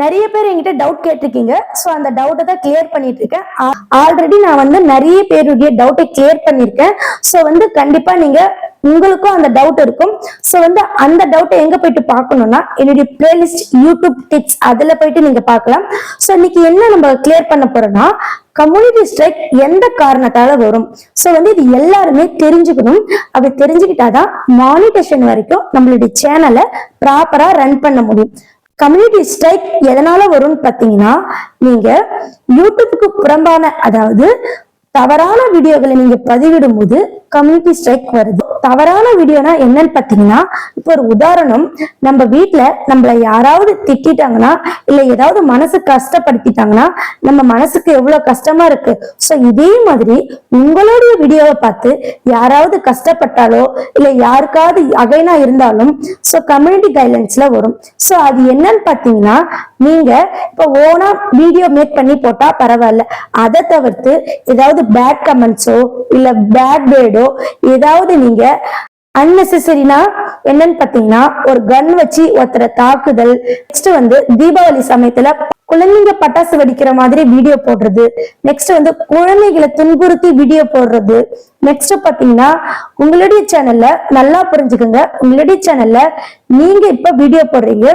நிறைய பேர் என்கிட்ட டவுட் கேட்டிருக்கீங்க. ஸோ அந்த டவுட்டை தான் கிளியர் பண்ணிட்டு இருக்கேன். ஆல்ரெடி நான் வந்து நிறைய பேருடைய டவுட்டை கிளியர் பண்ணியிருக்கேன். ஸோ வந்து கண்டிப்பா நீங்க உங்களுக்கும் அந்த டவுட் இருக்கும். ஸோ வந்து அந்த டவுட்டை எங்க போயிட்டு பார்க்கணும்னா என்னுடைய பிளேலிஸ்ட் யூடியூப் டிப்ஸ் அதுல போயிட்டு நீங்க பார்க்கலாம். ஸோ இன்னைக்கு என்ன நம்ம கிளியர் பண்ண போறோம்னா கம்யூனிட்டி ஸ்ட்ரைக் எந்த காரணத்தால வரும். ஸோ வந்து இது எல்லாருமே தெரிஞ்சுக்கணும். அப்படி தெரிஞ்சுக்கிட்டாதான் மானிட்டேஷன் வரைக்கும் நம்மளுடைய சேனலை ப்ராப்பரா ரன் பண்ண முடியும். கம்யூனிட்டி ஸ்ட்ரைக் எதனால வரும்னு பாத்தீங்கன்னா நீங்க யூடியூபுக்கு புறம்பான அதாவது தவறான வீடியோகளை நீங்க பதிவிடும் போது கம்யூனிட்டி ஸ்ட்ரைக் வருது. தவறான வீடியோனா என்னன்னு பாத்தீங்கன்னா இப்போ ஒரு உதாரணம், நம்ம வீட்டுல நம்மள யாராவது திட்டாங்கன்னா இல்ல ஏதாவது மனசு கஷ்டப்படுத்திட்டாங்கன்னா நம்ம மனசுக்கு எவ்வளவு கஷ்டமா இருக்கு. சோ இதே மாதிரி உங்களுடைய வீடியோவை பார்த்து யாராவது கஷ்டப்பட்டாலோ இல்ல யாருக்காவது அகைனா இருந்தாலும் சோ கம்யூனிட்டி கைட்லைன்ஸ்ல வரும். சோ அது என்னன்னு பாத்தீங்கன்னா நீங்க இப்ப ஓனா வீடியோ மேக் பண்ணி போட்டா பரவாயில்ல, அதை தவிர்த்து ஏதாவது பேட் கமெண்ட்ஸோ இல்ல பேட் வேர்டோ ஏதாவது நீங்க அன்னெசரினா என்னன்னு பாத்தீங்கன்னா ஒரு கன் வச்சு ஒருத்தரை தாக்குதல், நெக்ஸ்ட் வந்து தீபாவளி சமயத்துல குழந்தைங்க பட்டாசு வெடிக்கிற மாதிரி வீடியோ போடுறது, நெக்ஸ்ட் வந்து குழந்தைகளை துன்புறுத்தி வீடியோ போடுறது, நெக்ஸ்ட் பாத்தீங்கன்னா உங்களுடைய சேனல்ல நல்லா புரிஞ்சுக்கோங்க, உங்களுடைய சேனல்ல நீங்க இப்ப வீடியோ போடுறீங்க,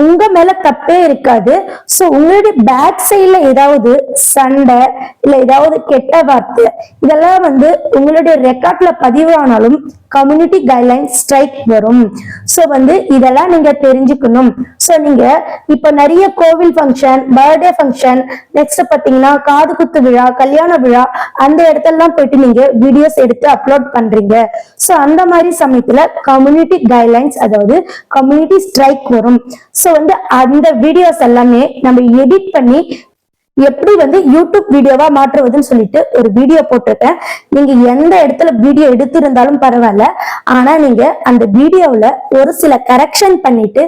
உங்க மேல தப்பே இருக்காது. சோ உங்களுடைய பேக் சைட்ல ஏதாவது சண்டை இல்ல ஏதாவது கெட்ட வார்த்தை இதெல்லாம் வந்து உங்களுடைய ரெக்கார்ட்ல பதிவானாலும் கம்யூனிட்டி கைட்லைன் ஸ்ட்ரைக் வரும். சோ வந்து இதெல்லாம் நீங்க தெரிஞ்சுக்கணும். சோ நீங்க இப்ப நிறைய கோவில் ஃபங்க்ஷன், பர்த்டே ஃபங்க்ஷன், நெக்ஸ்ட் பாத்தீங்கன்னா காது குத்து விழா, கல்யாண விழா அந்த இடத்தெல்லாம் போயிட்டு நீங்க வீடியோஸ் எடுத்து அப்லோட் பண்றீங்க. சோ அந்த மாதிரி சமயத்துல கம்யூனிட்டி கைட்லைன்ஸ் அதாவது கம்யூனிட்டி ஸ்ட்ரைக் வரும். சோ வந்து அந்த வீடியோஸ் எல்லாமே நம்ம எடிட் பண்ணி எப்படி வந்து யூடியூப் வீடியோவா மாற்றுவதுன்னு சொல்லிட்டு ஒரு வீடியோ போட்டிருக்கேன். நீங்க எந்த இடத்துல வீடியோ எடுத்திருந்தாலும் பரவாயில்ல, ஆனா நீங்க அந்த வீடியோவில் ஒரு சில கரெக்ஷன் பண்ணிட்டு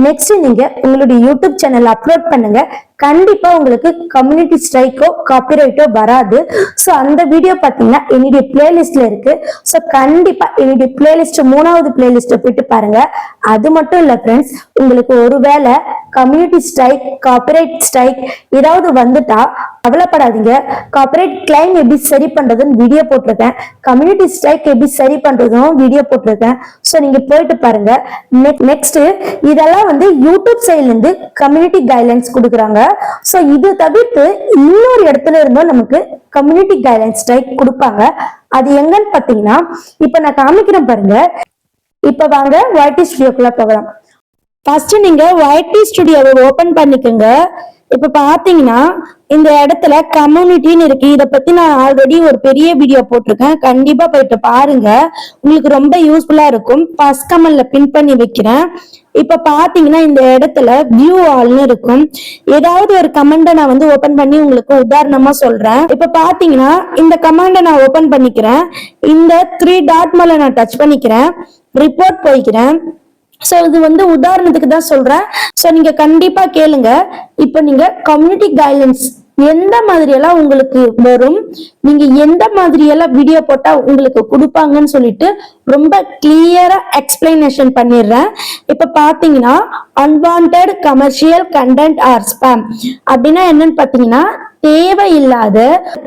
நெக்ஸ்ட் நீங்க உங்களுடைய யூடியூப் சேனல் அப்லோட் பண்ணுங்க. கண்டிப்பா உங்களுக்கு கம்யூனிட்டி ஸ்ட்ரைக்கோ காப்பிரைட்டோ வராது. ஸோ அந்த வீடியோ பார்த்தீங்கன்னா என்னுடைய பிளேலிஸ்ட்ல இருக்கு. ஸோ கண்டிப்பா என்னுடைய பிளேலிஸ்ட் 3வது பிளேலிஸ்ட்டை போயிட்டு பாருங்க. அது மட்டும் இல்ல ஃப்ரெண்ட்ஸ், உங்களுக்கு ஒருவேளை கம்யூனிட்டி ஸ்ட்ரைக், காப்பிரைட் ஸ்ட்ரைக் ஏதாவது வந்துட்டா கவலைப்படாதீங்க. காப்பிரைட் கிளைம் எப்படி சரி பண்றதுன்னு வீடியோ போட்டிருக்கேன், கம்யூனிட்டி ஸ்ட்ரைக் எப்படி சரி பண்றதும் வீடியோ போட்டிருக்கேன். ஸோ நீங்க போயிட்டு பாருங்க. நெக்ஸ்ட் இதெல்லாம் வந்து யூடியூப் சைட்ல இருந்து கம்யூனிட்டி கைட்லைன்ஸ் கொடுக்குறாங்க. சோ இது தவிர்த்து இன்னொரு இடத்துல இருந்தும் நமக்கு கம்யூனிட்டி கைட்லைன்ஸ் ஸ்ட்ரைக் கொடுப்பாங்க. அது எங்கன்னு பாத்தீங்கன்னா இப்ப நான் காமிக்கிறேன் பாருங்க. இப்ப வாங்க YT ஸ்டுடியோக்குள்ள போகலாம். ஃபர்ஸ்ட் நீங்க YT ஸ்டுடியோவை ஓபன் பண்ணிக்கோங்க. இப்ப பாத்தீங்கன்னா இந்த இடத்துல கம்யூனிட்டின்னு இருக்கு. இதை பத்தி நான் ஆல்ரெடி ஒரு பெரிய வீடியோ போட்டிருக்கேன், கண்டிப்பா போயிட்டு பாருங்க, உங்களுக்கு ரொம்ப யூஸ்ஃபுல்லா இருக்கும். ஃபர்ஸ்ட் கமெண்ட்ல பின் பண்ணி வைக்கிறேன். இப்ப பாத்தீங்கன்னா இந்த இடத்துல வியூ ஆல்னு இருக்கும். ஏதாவது ஒரு கமெண்ட நான் வந்து ஓபன் பண்ணி உங்களுக்கு உதாரணமா சொல்றேன். இப்ப பாத்தீங்கன்னா இந்த கமெண்ட நான் ஓபன் பண்ணிக்கிறேன். இந்த 3 டாட் மேல நான் டச் பண்ணிக்கிறேன், ரிப்போர்ட் போய்க்கிறேன். சோ இது வந்து உதாரணத்துக்கு தான் சொல்றேன். சோ நீங்க கண்டிப்பா கேளுங்க. இப்ப நீங்க கம்யூனிட்டி கைட்லைன்ஸ் எந்த மாதிரி எல்லாம் உங்களுக்கு வரும், நீங்க எந்த மாதிரி எல்லாம் வீடியோ போட்டா உங்களுக்கு கொடுப்பாங்கன்னு சொல்லிட்டு ரொம்ப கிளியரா எக்ஸ்பிளனேஷன் பண்ணிடுறேன். இப்ப பாத்தீங்கன்னா unwanted commercial content R spam அப்படின்னா என்னன்னு பாத்தீங்கன்னா தேவையில்லாத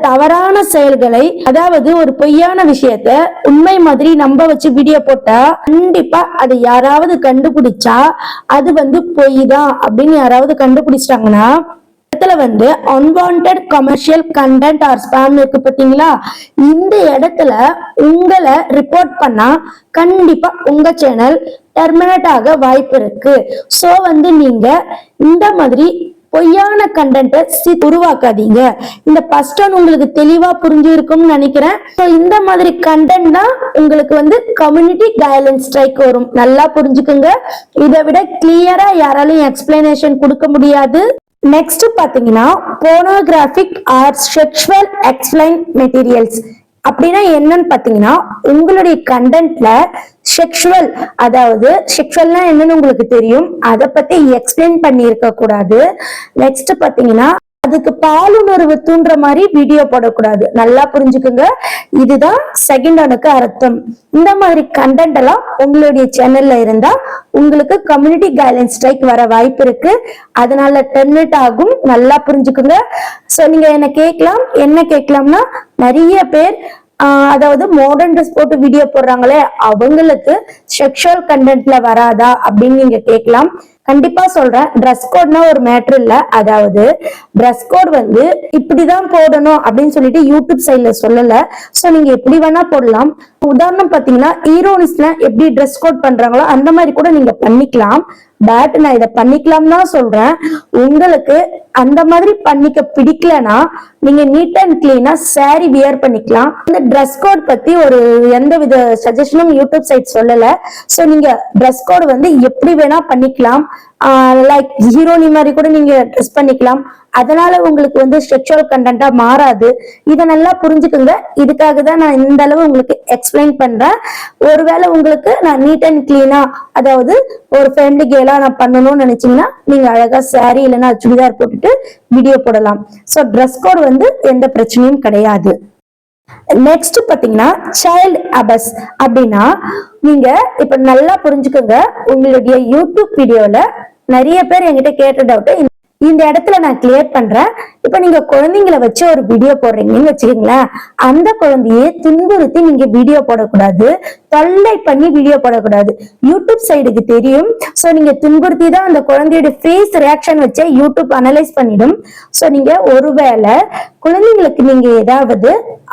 தவறான செயல்களை, அதாவது ஒரு பொய்யான விஷயத்த உண்மை மாதிரி நம்ப வச்சு வீடியோ போட்டா கண்டிப்பா அதை யாராவது கண்டுபிடிச்சா அது வந்து பொய் தான் அப்படின்னு யாராவது கண்டுபிடிச்சிட்டாங்கன்னா இடத்துல வந்து unwanted commercial content R spam இருக்கு பாத்தீங்களா, இந்த இடத்துல உங்களை ரிப்போர்ட் பண்ணா கண்டிப்பா உங்க சேனல் டெர்மினேட் ஆக வாய்ப்பு இருக்கு. சோ வந்து நீங்க இந்த மாதிரி பொய்யான கண்டென்ட்டை உருவாக்காதீங்க. இந்த ஃபர்ஸ்ட் ஒன் உங்களுக்கு தெளிவா புரிஞ்சு இருக்கும்னு நினைக்கிறேன். இந்த மாதிரி கண்டென்ட் தான் உங்களுக்கு வந்து கம்யூனிட்டி கைட்லைன்ஸ் ஸ்ட்ரைக் வரும். நல்லா புரிஞ்சுக்குங்க. இதை விட கிளியரா யாராலையும் எக்ஸ்பிளனேஷன் கொடுக்க முடியாது. நெக்ஸ்ட் பாத்தீங்கன்னா pornographic or sexual explicit materials அப்படின்னா என்னன்னு பாத்தீங்கன்னா உங்களுடைய கண்டென்ட்ல செக்ஷுவல், அதாவது செக்ஷுவல்னா என்னன்னு உங்களுக்கு தெரியும், அதை பத்தி எக்ஸ்பிளைன் பண்ணி இருக்க கூடாது. நெக்ஸ்ட் பாத்தீங்கன்னா அதுக்கு பாலுணர்வு தூண்டுற மாதிரி வீடியோ போடக்கூடாது. நல்லா புரிஞ்சுக்குங்க. இதுதான் செகண்ட் ஒனுக்கு அர்த்தம். இந்த மாதிரி கண்டென்ட் எல்லாம் உங்களுடைய சேனல்ல இருந்தா உங்களுக்கு கம்யூனிட்டி கைட்லைன்ஸ் ஸ்ட்ரைக் வர வாய்ப்பு இருக்கு. அதனால டெர்மினேட் ஆகும். நல்லா புரிஞ்சுக்குங்க. சோ நீங்க என்ன கேட்கலாம்னா, நிறைய பேர் அதாவது மாடர்ன் ட்ரெஸ் போட்டு வீடியோ போடுறாங்களே, அவங்களுக்கு செக்ஷுவல் கண்டென்ட்ல வராதா அப்படின்னு நீங்க கேட்கலாம். கண்டிப்பா சொல்றேன், ட்ரெஸ் கோட்னா ஒரு மேட்டர் இல்ல. அதாவது ட்ரெஸ் கோட் வந்து இப்படிதான் போடணும் அப்படின்னு சொல்லிட்டு யூடியூப் சைட்ல சொல்லல. சோ நீங்க எப்படி வேணா போடலாம். உதாரணம் பாத்தீங்கன்னா, ஹீரோயின்ஸ்ல எப்படி ட்ரெஸ் கோட் பண்றாங்களோ அந்த மாதிரி கூட நீங்க பண்ணிக்கலாம். பட் நான் இதை பண்ணிக்கலாம் தான் சொல்றேன். உங்களுக்கு அந்த மாதிரி பண்ணிக்க பிடிக்கலனா நீங்க நீட் அண்ட் கிளீனா சாரி வியர் பண்ணிக்கலாம். இந்த ட்ரெஸ் கோட் பத்தி ஒரு எந்த வித சஜஷனும் யூடியூப் சைட் சொல்லல. சோ நீங்க ட்ரெஸ் கோட் வந்து எப்படி வேணா பண்ணிக்கலாம். லைக் ஹீரோனி மாதிரி கூட நீங்க ட்ரெஸ் பண்ணிக்கலாம். அதனால உங்களுக்கு வந்து செக்ஷுவல் கண்டென்ட்டா மாறாது. இதை நல்லா புரிஞ்சுக்குங்க. இதுக்காக தான் நான் இந்த அளவு உங்களுக்கு எக்ஸ்பிளைன் பண்றேன். ஒருவேளை உங்களுக்கு நான் நீட் அண்ட் கிளீனா, அதாவது ஒரு ஃபேமிலி கேலா நான் பண்ணணும்னு நினைச்சீங்கன்னா நீங்க அழகா சாரி இல்லைன்னா சுடிதார் போட்டுட்டு வீடியோ போடலாம். சோ ட்ரெஸ் கோட் வந்து எந்த பிரச்சனையும் கிடையாது. நெக்ஸ்ட் பாத்தீங்கன்னா, சைல்ட் அபஸ் அப்படின்னா, நீங்க இப்ப நல்லா புரிஞ்சுக்கோங்க. உங்களுடைய யூடியூப் வீடியோல நிறைய பேர் என்கிட்ட கேட்ட டவுட் இந்த இடத்துல நான் கிளியர் பண்றேன். இப்ப நீங்க குழந்தைங்களை வச்சு ஒரு வீடியோ போடுறீங்கன்னு வச்சுக்கீங்களேன், அந்த குழந்தைய துன்புறுத்தி நீங்க வீடியோ போடக்கூடாது, தொல்லை பண்ணி வீடியோ போடக்கூடாது. யூடியூப் சைடுக்கு தெரியும். சோ நீங்க துன்புறுத்தி தான் அந்த குழந்தையோட ஃபேஸ் ரியாக்ஷன் வச்சு யூடியூப் அனலைஸ் பண்ணிடும். சோ நீங்க ஒருவேளை குழந்தைங்களுக்கு நீங்க ஏதாவது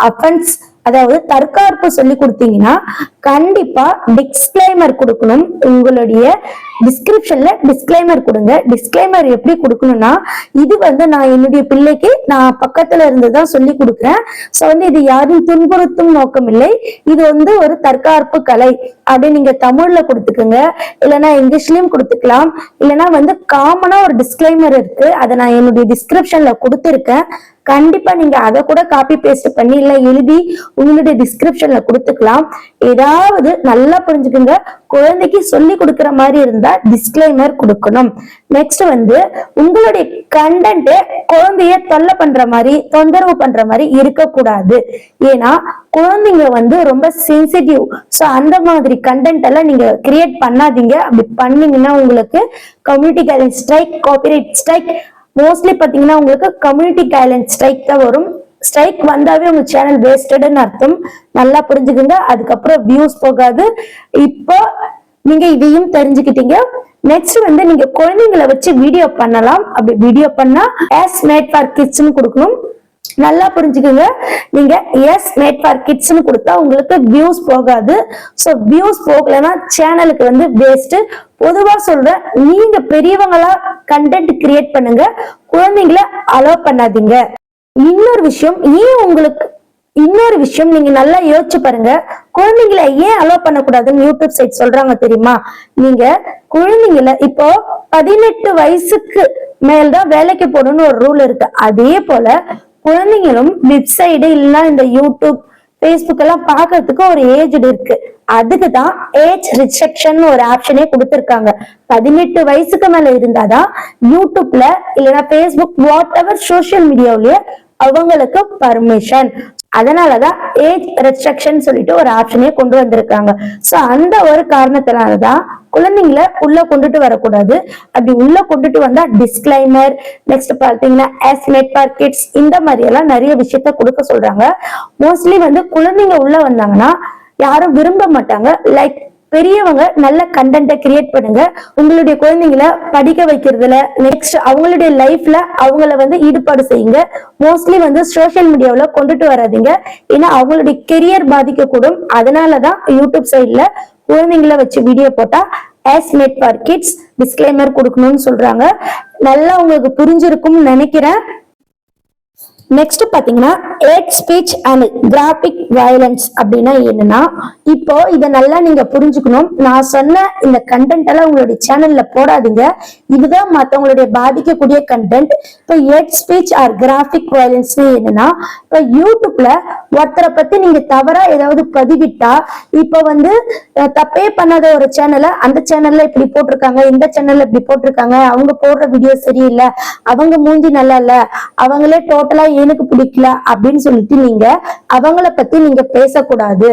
அஃபென்ஸ், அதாவது தற்காப்பு சொல்லி கொடுத்தீங்கன்னா கண்டிப்பா டிஸ்க்ளைமர் கொடுக்கணும். உங்களுடைய டிஸ்கிரிப்ஷன்ல டிஸ்க்ளைமர் கொடுங்க. டிஸ்க்ளைமர் எப்படி கொடுக்கணும்னா, இது வந்து நான் என்னுடைய பிள்ளைக்கு நான் பக்கத்துல இருந்துதான் சொல்லி கொடுக்குறேன். சோ வந்து இது யாரும் துன்புறுத்தும் நோக்கம் இல்லை, இது வந்து ஒரு தற்காப்பு கலை அப்படின்னு நீங்க தமிழ்ல கொடுத்துக்குங்க. இல்லைன்னா இங்கிலீஷ்லயும் கொடுத்துக்கலாம். இல்லைன்னா வந்து காமனா ஒரு டிஸ்க்ளைமர் இருக்கு, அதை நான் என்னுடைய டிஸ்கிரிப்ஷன்ல கொடுத்துருக்கேன். கண்டிப்பா நீங்க அதை கூட காப்பி பேஸ்ட் பண்ணி இல்ல எழுதி உங்களுடைய டிஸ்கிரிப்ஷன்ல கொடுத்துக்கலாம். ஏதாவது நல்லா புரிஞ்சுக்குங்க. குழந்தைக்கு சொல்லி கொடுக்கிற மாதிரி இருந்தா டிஸ்க்ளைமர் கொடுக்கணும். நெக்ஸ்ட் வந்து உங்களுடைய கண்டென்ட் குழந்தைய தொல்லை பண்ற மாதிரி, தொந்தரவு பண்ற மாதிரி இருக்கக்கூடாது. ஏன்னா குழந்தைங்க வந்து ரொம்ப சென்சிட்டிவ். சோ அந்த மாதிரி கண்டென்ட் எல்லாம் நீங்க கிரியேட் பண்ணாதீங்க. அப்படி பண்ணீங்கன்னா உங்களுக்கு community guidelines strike, copyright strike, mostly பாத்தீங்கன்னா உங்களுக்கு கம்யூனிட்டி கைட்லைன்ஸ் ஸ்ட்ரைக் தான் வரும். ஸ்ட்ரைக் வந்தாவே உங்க சேனல் வேஸ்டட்னு அர்த்தம். நல்லா புரிஞ்சுக்குங்க. அதுக்கப்புறம் வியூஸ் போகாது. இப்போ நீங்க இதையும் தெரிஞ்சுக்கிட்டீங்க. நெக்ஸ்ட் வந்து நீங்க குழந்தைங்களை வச்சு வீடியோ பண்ணலாம். அப்படி வீடியோ பண்ணா as made for kids கொடுக்கணும். நல்லா புரிஞ்சுக்குங்க. நீங்க எஸ் மேட் ஃபார் கிட்ஸ்னு கொடுத்தா உங்களுக்கு வியூஸ் போகாது. சோ வியூஸ் போகலன்னா சேனலுக்கு வந்து வேஸ்ட். பொதுவா சொல்றேன், நீங்க பெரியவங்களா கண்டென்ட் கிரியேட் பண்ணுங்க, குழந்தைங்களை அலோவ் பண்ணாதீங்க. இன்னொரு விஷயம் நீங்க நல்லா யோசிச்சு பாருங்க. குழந்தைங்களை ஏன் அலோவ் பண்ணக்கூடாதுன்னு யூடியூப் சைட் சொல்றாங்க தெரியுமா? நீங்க குழந்தைங்களை இப்போ 18 வயசுக்கு மேல்தான் வேலைக்கு போகணும்னு ஒரு ரூல் இருக்கு. அதே போல குழந்தைங்களும் வெப்சைடு இல்லைன்னா இந்த யூடியூப், பேஸ்புக் எல்லாம் பாக்குறதுக்கு ஒரு ஏஜ் இருக்கு. அதுக்குதான் ஏஜ் ரிஸ்ட்ரிக்ஷன் ஒரு ஆப்ஷனே கொடுத்திருக்காங்க. 18 வயசுக்கு மேல இருந்தாதான் யூடியூப்ல இல்லைன்னா பேஸ்புக், வாட் எவர் சோசியல் மீடியாவிலேயே அவங்களுக்கு பர்மிஷன். அதனாலதான் ஏஜ் ரெஸ்ட்ரிக்ஷன் சொல்லிட்டு ஒரு ஆப்ஷனே கொண்டு வந்திருக்காங்க. சோ அந்த ஒரு காரணத்தினாலதான் குழந்தைங்களை உள்ள கொண்டுட்டு வரக்கூடாது. அப்படி உள்ள கொண்டுட்டு வந்தா டிஸ்க்ளைமர், நெக்ஸ்ட் பாத்தீங்கன்னா as made for kids, இந்த மாதிரி எல்லாம் நிறைய விஷயத்த கொடுக்க சொல்றாங்க. மோஸ்ட்லி வந்து குழந்தைங்க உள்ள வந்தாங்கன்னா யாரும் விரும்ப மாட்டாங்க. லைக் பெரியவங்க நல்ல கண்டென்ட்டை கிரியேட் பண்ணுங்க. உங்களுடைய குழந்தைங்களை படிக்க வைக்கிறதுல, நெக்ஸ்ட் அவங்களுடைய லைஃப்ல அவங்கள வந்து ஈடுபாடு செய்யுங்க. மோஸ்ட்லி வந்து சோசியல் மீடியாவில கொண்டுட்டு வராதீங்க. ஏன்னா அவங்களுடைய கெரியர் பாதிக்க கூடும். அதனாலதான் யூடியூப் சைட்ல குழந்தைங்களை வச்சு வீடியோ போட்டா as made for kids disclaimer கொடுக்கணும்னு சொல்றாங்க. நல்லா உங்களுக்கு புரிஞ்சிருக்கும்னு நினைக்கிறேன். நெக்ஸ்ட் பாத்தீங்கன்னா hate speech and graphic violence அப்படின்னா என்னன்னா, இப்போ இதை நல்லா நீங்க புரிஞ்சுக்கணும். நான் சொன்ன இந்த கண்டென்ட் எல்லாம் உங்களுடைய சேனல்ல போடாதீங்க. இதுதான் மத்தவங்களுடைய பாதிக்கக்கூடிய கண்டென்ட். இப்போ hate speech or graphic violence என்னன்னா, இப்போ யூடியூப்ல ஒருத்தரை பத்தி நீங்க தவறா ஏதாவது பதிவிட்டா, இப்போ வந்து தப்பே பண்ணாத ஒரு சேனலை அந்த சேனல்ல இப்படி போட்டிருக்காங்க, இந்த சேனல்ல இப்படி போட்டிருக்காங்க, அவங்க போடுற வீடியோ சரியில்லை, அவங்க மூஞ்சி நல்லா இல்ல, அவங்களே டோட்டலா எனக்கு பிடிக்கல அப்படின்னு சொல்லிட்டு நீங்க அவங்கள பத்தி நீங்க பேசக்கூடாது.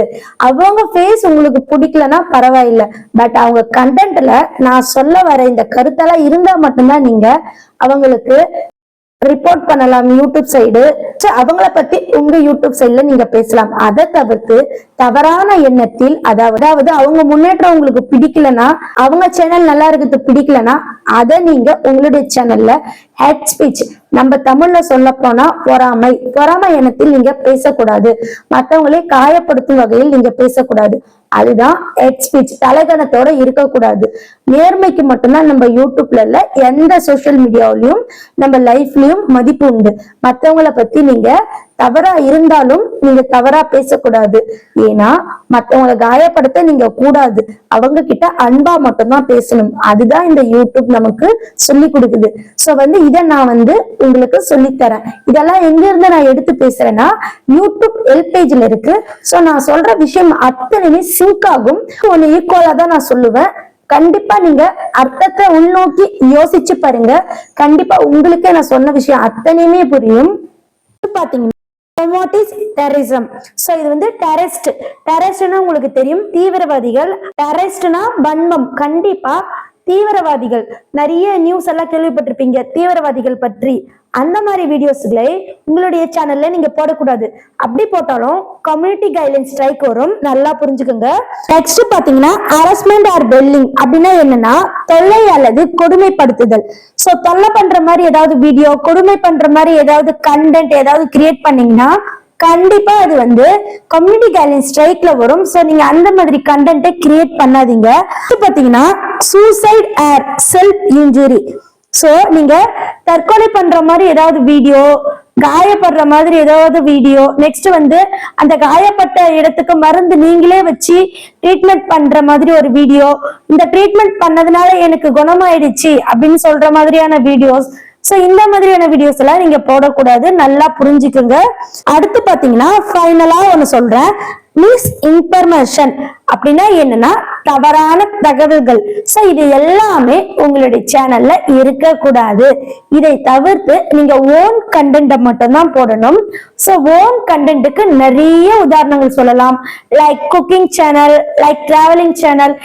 அவங்க ஃபேஸ் உங்களுக்கு பிடிக்கலன்னா பரவாயில்ல, பட் அவங்க கண்டென்ட்ல நான் சொல்ல வர இந்த கருத்தெல்லாம் இருந்தா மட்டும்தான் நீங்க அவங்களுக்கு ரிப்போர்ட் பண்ணலாம் யூடியூப் சைடு. அவங்கள பத்தி உங்க யூடியூப் சைட்ல நீங்க பேசலாம். அதை தவிர்த்து தவறான எண்ணத்தில், அதாவது அவங்க முன்னேற்றம் உங்களுக்கு பிடிக்கலன்னா, அவங்க சேனல் நல்லா இருக்கிறது பிடிக்கலன்னா, அதை நீங்க உங்களுடைய சேனல்ல ஹேட் ஸ்பீச், நம்ம தமிழ்ல சொல்ல போனா பொறாமை எண்ணத்தில் நீங்க பேசக்கூடாது. மற்றவங்களே காயப்படுத்தும் வகையில் நீங்க பேசக்கூடாது. அதுதான் ஹேட் ஸ்பீச். தலைகணத்தோட இருக்கக்கூடாது. நேர்மைக்கு மட்டும்தான் நம்ம யூடியூப்ல இல்ல எந்த சோசியல் மீடியாவிலையும் நம்ம லைஃப்லயும் மதிப்பு உண்டு. மற்றவங்கள பத்தி நீங்க தவறா இருந்தாலும் நீங்க தவறா பேசக்கூடாது. ஏன்னா மற்றவங்களை காயப்படுத்த நீங்க கூடாது. அவங்க கிட்ட அன்பா மட்டும்தான் பேசணும். அதுதான் இந்த யூடியூப் நமக்கு சொல்லி கொடுக்குது. சோ இதை நான் உங்களுக்கு சொல்லித்தரேன். இதெல்லாம் எங்க இருந்து நான் எடுத்து பேசுறேன்னா, யூடியூப் எல்பேஜ்ல இருக்கு. சோ நான் சொல்ற விஷயம் அத்தனையுமே சிங்க் ஆகும். ஒன்னு ஈக்குவலா தான் நான் சொல்லுவேன். கண்டிப்பா நீங்க அர்த்தத்தை உள்நோக்கி யோசிச்சு பாருங்க. கண்டிப்பா உங்களுக்கே நான் சொன்ன விஷயம் அத்தனையுமே புரியும். பாத்தீங்கன்னா what is terrorism? So இது டெரரிஸ்ட்னா உங்களுக்கு தெரியும், தீவிரவாதிகள். டெரரிஸ்ட்னா வன்மம். கண்டிப்பா தீவிரவாதிகள் நிறைய நியூஸ் எல்லாம் கேள்விப்பட்டிருப்பீங்க தீவிரவாதிகள் பற்றி. அந்த மாதிரி வீடியோஸ்களை உங்களுடைய சேனல்ல நீங்க போடக்கூடாது. அப்படி போட்டாலும் கம்யூனிட்டி கைட்லைன் ஸ்ட்ரைக் வரும். நல்லா புரிஞ்சுக்கோங்க. நெக்ஸ்ட் பாத்தீங்கன்னா ஹராஸ்மெண்ட் ஆர் பெல்லிங் அப்படின்னா என்னன்னா, தொல்லை அல்லது கொடுமைப்படுத்துதல். சோ தொல்லை பண்ற மாதிரி ஏதாவது வீடியோ, கொடுமை பண்ற மாதிரி ஏதாவது கண்டென்ட் ஏதாவது கிரியேட் பண்ணீங்கன்னா கண்டிப்பா அது கம்யூனிட்டி கைட்லைன் ஸ்ட்ரைக்ல வரும். சோ நீங்க அந்த மாதிரி கண்டென்ட்டை கிரியேட் பண்ணாதீங்க. பாத்தீங்கன்னா suicide or self injury. So நீங்க தற்கொலை பண்ற மாதிரி ஏதாவது வீடியோ, காயப்படுற மாதிரி ஏதாவது வீடியோ, நெக்ஸ்ட் அந்த காயப்பட்ட இடத்துக்கு மருந்து நீங்களே வச்சு ட்ரீட்மெண்ட் பண்ற மாதிரி ஒரு வீடியோ, இந்த ட்ரீட்மெண்ட் பண்ணதுனால எனக்கு குணமாயிடுச்சு அப்படின்னு சொல்ற மாதிரியான வீடியோஸ். சோ இந்த மாதிரியான வீடியோஸ் எல்லாம் நீங்க போடக்கூடாது. நல்லா புரிஞ்சுக்குங்க. அடுத்து பாத்தீங்கன்னா ஃபைனலா ஒண்ணு சொல்றேன், மிஸ் இன்ஃபர்மேஷன் அப்படின்னா என்னன்னா தவறான தகவல்கள். சோ இது எல்லாமே உங்களுடைய சேனல்ல இருக்க கூடாது. இதை தவிர்த்து நீங்க ஓன் கண்டென்ட் மட்டும் தான் போடணும். சோ ஓன் கண்டென்ட்டுக்கு நிறைய உதாரணங்கள் சொல்லலாம். Like cooking channel, like travelling channel.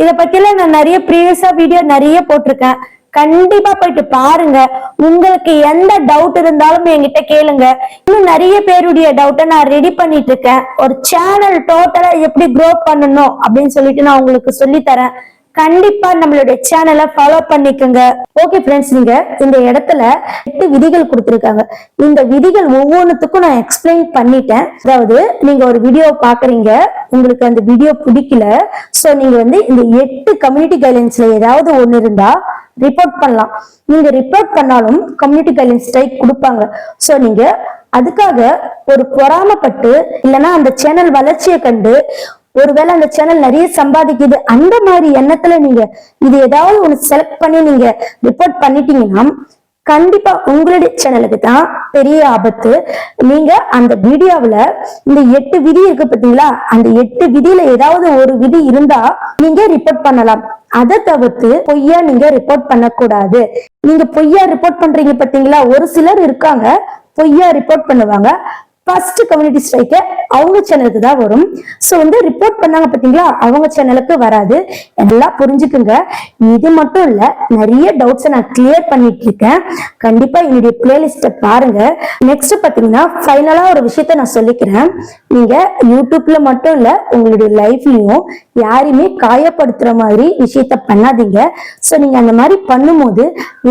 இத பத்தில நான் நிறைய ப்ரீவியஸா வீடியோ நிறைய போட்டிருக்கேன். கண்டிப்பா போயிட்டு பாருங்க. உங்களுக்கு எந்த டவுட் இருந்தாலும் என்கிட்ட கேளுங்க. இன்னும் நிறைய பேருடைய டவுட்டை நான் ரெடி பண்ணிட்டு இருக்கேன். ஒரு சேனல் டோட்டலா எப்படி க்ரோ பண்ணணும் அப்படின்னு சொல்லிட்டு நான் உங்களுக்கு சொல்லி தரேன். கண்டிப்பா நம்மளுடைய சேனலை ஃபாலோ பண்ணிக்கோங்க. ஓகே ஃப்ரெண்ட்ஸ், நீங்க இந்த இடத்துல 8 விதிகள் கொடுத்திருக்காங்க. இந்த விதிகள் ஒவ்வொன்றுத்துக்கும் நான் எக்ஸ்பிளைன் பண்ணிட்டேன். அதாவது நீங்க ஒரு வீடியோ பாக்குறீங்க, உங்களுக்கு அந்த வீடியோ பிடிக்கல, சோ நீங்க இந்த 8 கம்யூனிட்டி கைட்லைன்ஸ்ல ஏதாவது ஒண்ணு இருந்தா ரிப்போர்ட் பண்ணலாம். நீங்க ரிப்போர்ட் பண்ணாலும் கம்யூனிட்டி கைட்லைன் ஸ்ட்ரைக் கொடுப்பாங்க. சோ நீங்க அதுக்காக ஒரு பொறாமப்பட்டு இல்லைன்னா அந்த சேனல் வளர்ச்சியை கண்டு ஒருவேளை அந்த சேனல் நிறைய சம்பாதிக்குது அந்த மாதிரி எண்ணத்துல நீங்க இது ஏதாவது ஒண்ணு செலக்ட் பண்ணி நீங்க ரிப்போர்ட் பண்ணிட்டீங்கன்னா கண்டிப்பா உங்களுடைய சேனலுக்கு தான் பெரிய ஆபத்து. நீங்க அந்த வீடியோவுல இந்த 8 விதி இருக்கு பாத்தீங்களா, அந்த 8 விதியில ஏதாவது ஒரு விதி இருந்தா நீங்க ரிப்போர்ட் பண்ணலாம். அதை தவிர்த்து பொய்யா நீங்க ரிப்போர்ட் பண்ணக்கூடாது. நீங்க பொய்யா ரிப்போர்ட் பண்றீங்க பாத்தீங்களா, ஒரு சிலர் இருக்காங்க பொய்யா ரிப்போர்ட் பண்ணுவாங்க. ஃபர்ஸ்ட் கம்யூனிட்டி ஸ்ட்ரைக் அவங்க சேனலுக்கு தான் வரும். சோ ரிப்போர்ட் பண்ணாங்க பாத்தீங்களா, அவங்க சேனலுக்கு வராது. எல்லாம் புரிஞ்சுக்குங்க. இது மட்டும் இல்ல, நிறைய டவுட்ஸ் நான் கிளியர் பண்ணிட்டு இருக்கேன். கண்டிப்பா என்னுடைய பிளேலிஸ்ட பாருங்க. நெக்ஸ்ட் பாத்தீங்கன்னா ஃபைனலா ஒரு விஷயத்த நான் சொல்லிக்கிறேன். நீங்க யூடியூப்ல மட்டும் இல்ல, உங்களுடைய லைஃப்லயும் யாரையுமே காயப்படுத்துற மாதிரி விஷயத்த பண்ணாதீங்க. சோ நீங்க அந்த மாதிரி பண்ணும்போது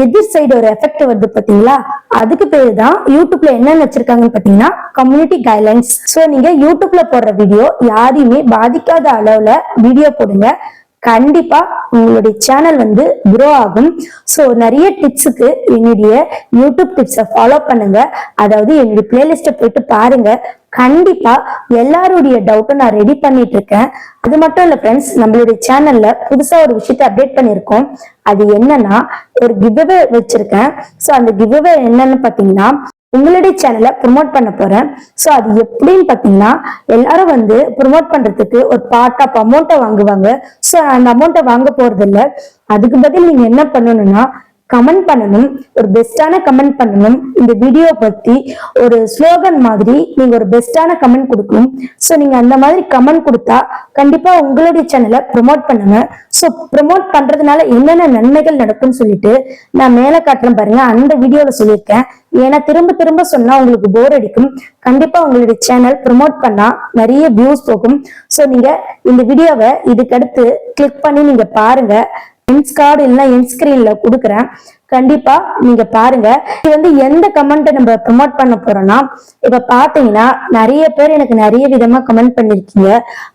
எதிர் சைடு ஒரு எஃபெக்ட் வருது பாத்தீங்களா, அதுக்கு பேரு தான் யூடியூப்ல என்ன வச்சிருக்காங்கன்னு பாத்தீங்கன்னா கம்யூனிட்டி கைட்லைன்ஸ். சோ நீங்க யூடியூப்ல போடுற வீடியோ யாரையுமே பாதிக்காத அளவுல வீடியோ போடுங்க. கண்டிப்பா உங்களுடைய சேனல் வந்து grow ஆகும். ஸோ நிறைய டிப்ஸுக்கு என்னுடைய யூடியூப் டிப்ஸை ஃபாலோ பண்ணுங்க. அதாவது என்னுடைய பிளேலிஸ்ட்டை போயிட்டு பாருங்க. கண்டிப்பா எல்லாருடைய டவுட்டும் நான் ரெடி பண்ணிட்டு இருக்கேன். அது மட்டும் இல்ல ஃப்ரெண்ட்ஸ், நம்மளுடைய சேனல்ல புதுசா ஒரு விஷயத்தை அப்டேட் பண்ணியிருக்கோம். அது என்னன்னா, ஒரு கிவ்அவே வச்சிருக்கேன். ஸோ அந்த கிவ்அவே என்னன்னு பாத்தீங்கன்னா, உங்களுடைய சேனலை ப்ரொமோட் பண்ண போறேன். ஸோ அது எப்படின்னு பாத்தீங்கன்னா, எல்லாரும் வந்து ப்ரொமோட் பண்றதுக்கு ஒரு பார்ட் ஆஃப் அமௌண்ட்டை வாங்குவாங்க. ஸோ அந்த அமௌண்ட்டை வாங்க போறது இல்லை. அதுக்கு பதில் நீங்க என்ன பண்ணணும்னா, கமெண்ட் பண்ணணும். ஒரு பெஸ்டான கமெண்ட் பண்ணணும். இந்த வீடியோ பத்தி ஒரு ஸ்லோகன் மாதிரி நீங்க ஒரு பெஸ்டான கமெண்ட் கொடுக்கணும். ஸோ நீங்க அந்த மாதிரி கமெண்ட் கொடுத்தா கண்டிப்பா உங்களுடைய சேனலை ப்ரொமோட் பண்ணுங்க. ஸோ ப்ரொமோட் பண்றதுனால என்னென்ன நன்மைகள் நடக்கும்னு சொல்லிட்டு நான் மேல காட்டுறேன் பாருங்க. அந்த வீடியோல சொல்லியிருக்கேன். ஏன்னா திரும்ப திரும்ப சொன்னா உங்களுக்கு போர் அடிக்கும். கண்டிப்பா உங்களுடைய சேனல் ப்ரொமோட் பண்ணா நிறைய வியூஸ் போகும். ஸோ நீங்க இந்த வீடியோவை இதுக்கடுத்து கிளிக் பண்ணி நீங்க பாருங்க. என்ஸ் கார்டு இல்லைன்னா என் ஸ்கிரீன்ல கொடுக்குறேன். கண்டிப்பா நீங்க பாருங்க. இது வந்து எந்த கமெண்ட் நம்ம ப்ரொமோட் பண்ண போறோம்னா, இப்ப பாத்தீங்கன்னா நிறைய பேர் எனக்கு நிறைய விதமா கமெண்ட் பண்ணிருக்கீங்க.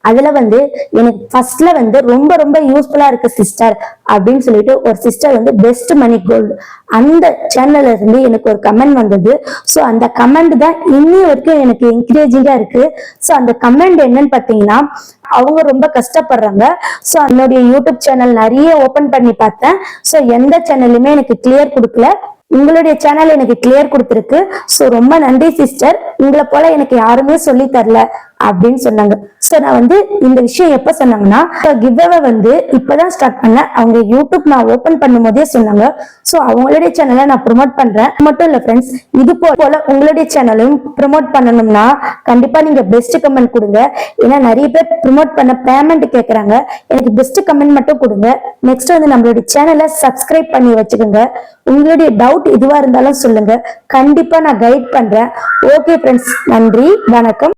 அதுல வந்து எனக்கு ஃபர்ஸ்ட்ல வந்து ரொம்ப ரொம்ப யூஸ்ஃபுல்லா இருக்கு சிஸ்டர் அப்படின்னு சொல்லிட்டு ஒரு சிஸ்டர் வந்து பெஸ்ட் மணி கோல்டு அந்த சேனல்ல இருந்து எனக்கு ஒரு கமெண்ட் வந்தது. ஸோ அந்த கமெண்ட் தான் இன்னி வரைக்கும் எனக்கு என்கரேஜிங்கா இருக்கு. ஸோ அந்த கமெண்ட் என்னன்னு பாத்தீங்கன்னா, அவங்க ரொம்ப கஷ்டப்படுறாங்க. ஸோ என்னுடைய யூடியூப் சேனல் நிறைய ஓபன் பண்ணி பார்த்தேன். ஸோ எந்த சேனலுமே எனக்கு கிளியர் கொடுக்கல. உங்களுடைய சேனல் எனக்கு கிளியர் கொடுத்துருக்கு. ஸோ ரொம்ப நன்றி சிஸ்டர், உங்களை போல எனக்கு யாருமே சொல்லி தரல அப்படின்னு சொன்னாங்க. ஸோ நான் வந்து இந்த விஷயம் எப்ப சொன்னாங்கன்னா, கிவ்அவே வந்து இப்பதான் ஸ்டார்ட் பண்ணேன். அவங்க யூடியூப் நான் ஓபன் பண்ணும் போதே சொன்னாங்க. ஸோ அவங்களுடைய சேனலை நான் ப்ரொமோட் பண்றேன். மட்டும் இல்ல ஃப்ரெண்ட்ஸ், இது போல உங்களுடைய சேனலும் ப்ரொமோட் பண்ணணும்னா கண்டிப்பா நீங்க பெஸ்ட் கமெண்ட் கொடுங்க. ஏன்னா நிறைய பேர் ப்ரொமோட் பண்ண பேமெண்ட் கேட்கறாங்க. எனக்கு பெஸ்ட் கமெண்ட் மட்டும் கொடுங்க. நெக்ஸ்ட் வந்து நம்மளுடைய சேனலை சப்ஸ்கிரைப் பண்ணி வச்சுக்கோங்க. உங்களுடைய டவுட் எதுவா இருந்தாலும் சொல்லுங்க. கண்டிப்பா நான் கைட் பண்றேன். ஓகே ஃப்ரெண்ட்ஸ், நன்றி, வணக்கம்.